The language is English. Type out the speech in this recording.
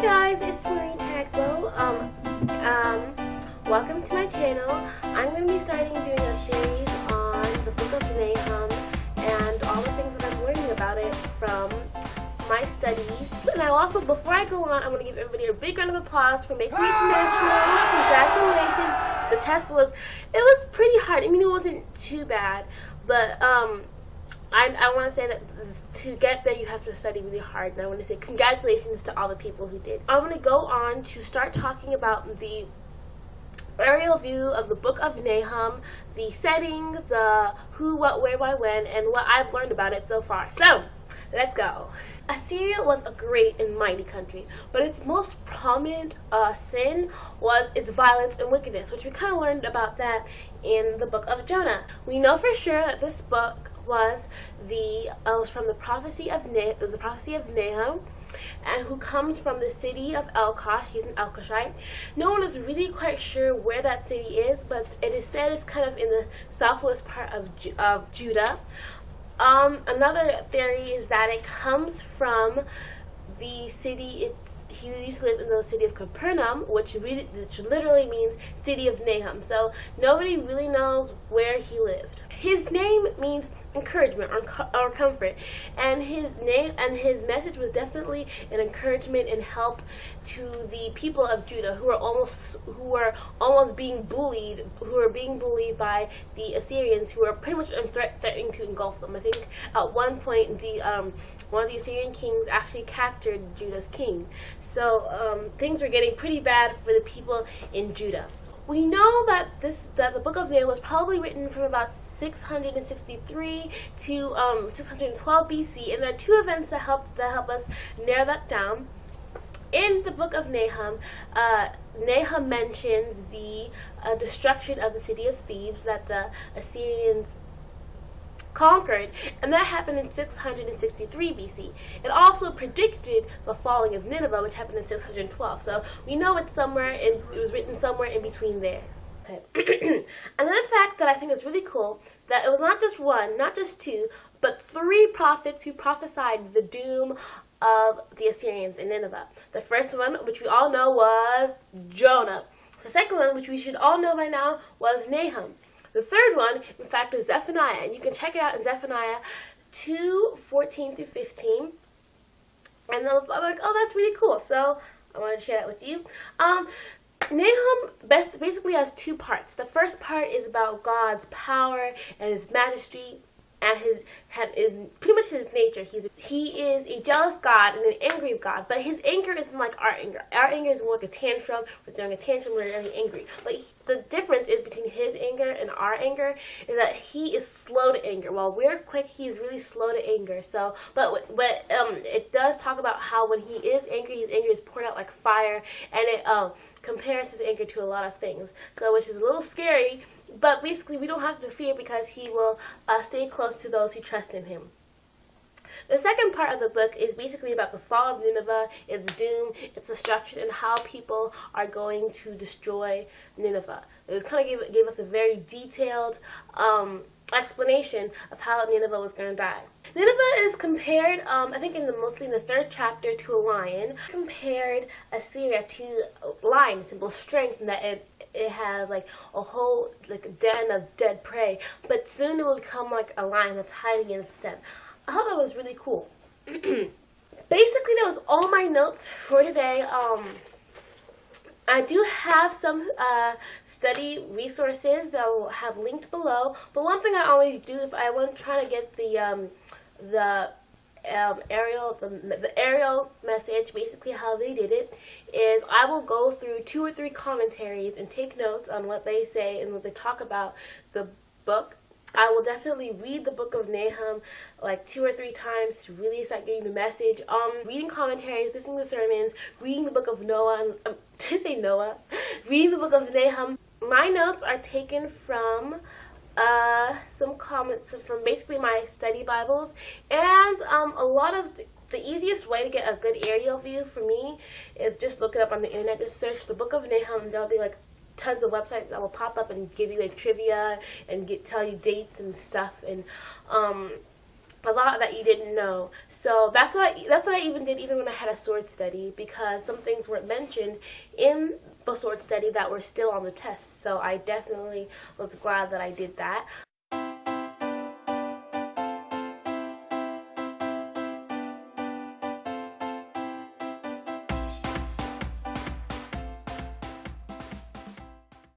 Hey guys, it's Marie Tagbo. Welcome to my channel. I'm going to be starting doing a series on the book of Nahum and all the things that I'm learning about it from my studies. And I also, before I go on, I want to give everybody a big round of applause for making it to nationals. Congratulations. The test was pretty hard. I mean, it wasn't too bad, but I want to say that to get there you have to study really hard, and I want to say congratulations to all the people who did. I'm going to go on to start talking about the aerial view of the book of Nahum, the setting, the who, what, where, why, when, and what I've learned about it so far. So, let's go. Assyria was a great and mighty country, but its most prominent sin was its violence and wickedness, which we kind of learned about that in the book of Jonah. We know for sure that this book was from the prophecy of Nahum, and who comes from the city of Elkosh. He's an Elkoshite. No one is really quite sure where that city is, but it is said it's kind of in the southwest part of Judah. Another theory is that it comes from the city. He used to live in the city of Capernaum, which literally means city of Nahum. So nobody really knows where he lived. His name means encouragement or comfort, and his message was definitely an encouragement and help to the people of Judah who were almost being bullied, by the Assyrians, who were pretty much threatening to engulf them. I think at one point one of the Assyrian kings actually captured Judah's king. So things were getting pretty bad for the people in Judah. We know that the book of Nahum was probably written from about 663 to 612 BC, and there are two events that help us narrow that down. In the book of Nahum, Nahum mentions the destruction of the city of Thebes that the Assyrians conquered, and that happened in 663 BC. It also predicted the falling of Nineveh, which happened in 612. So we know it was written somewhere in between there. Okay. Another fact that I think is really cool, that it was not just one, not just two, but three prophets who prophesied the doom of the Assyrians in Nineveh. The first one, which we all know, was Jonah. The second one, which we should all know by now, was Nahum. The third one, in fact, is Zephaniah, and you can check it out in Zephaniah 2:14 through 15. And then I'm like, oh, that's really cool. So I wanted to share that with you. Nahum basically has two parts. The first part is about God's power and His majesty and is pretty much His nature. He is a jealous God and an angry God, but His anger isn't like our anger. Our anger is more like a tantrum. We're throwing a tantrum, we're really angry. But the difference is between His anger and our anger is that He is slow to anger. While we're quick, He is really slow to anger. So, but it does talk about how when He is angry, His anger is poured out like fire, and it compares His anger to a lot of things. So, which is a little scary. But basically, we don't have to fear because He will stay close to those who trust in Him. The second part of the book is basically about the fall of Nineveh, its doom, its destruction, and how people are going to destroy Nineveh. It kind of gave us a very detailed explanation of how Nineveh was going to die. Nineveh is compared, I think mostly in the 3rd chapter, to a lion. Compared Assyria to a lion, symbol of strength, and that it has like a whole den of dead prey, but soon it will become like a lion that's hiding in its den. I thought that was really cool. Basically, that was all my notes for today. I do have some study resources that I will have linked below, but one thing I always do if I want to try to get the aerial message, basically how they did it, is I will go through 2 or 3 commentaries and take notes on what they say and what they talk about the book. I will definitely read the book of Nahum like 2 or 3 times to really start getting the message. Reading commentaries, listening to sermons, reading the book of reading the book of Nahum. My notes are taken from some comments from basically my study Bibles, and a lot of the easiest way to get a good aerial view for me is just look it up on the internet. Just search the book of Nahum, and there'll be like tons of websites that will pop up and give you like trivia and tell you dates and stuff. And a lot that you didn't know. So that's what I even did even when I had a sword study, because some things weren't mentioned in the sword study that were still on the test. So I definitely was glad that I did that.